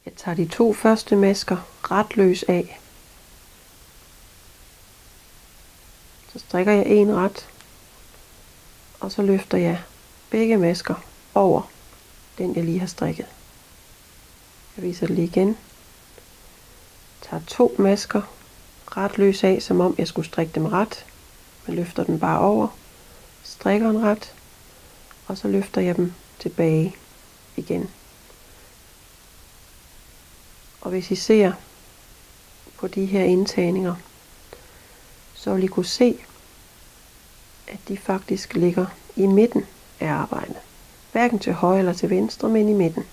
Jeg tager de 2 første masker ret løs af. Så strikker jeg en ret, og så løfter jeg begge masker over den jeg lige har strikket. Jeg viser det lige igen. Tager 2 masker ret løs af, som om jeg skulle strikke dem ret. Men løfter den bare over, strikker en ret, og så løfter jeg dem tilbage igen. Og hvis I ser på de her indtagninger, så vil I kunne se, at de faktisk ligger i midten af arbejdet. Hverken til højre eller til venstre, men i midten.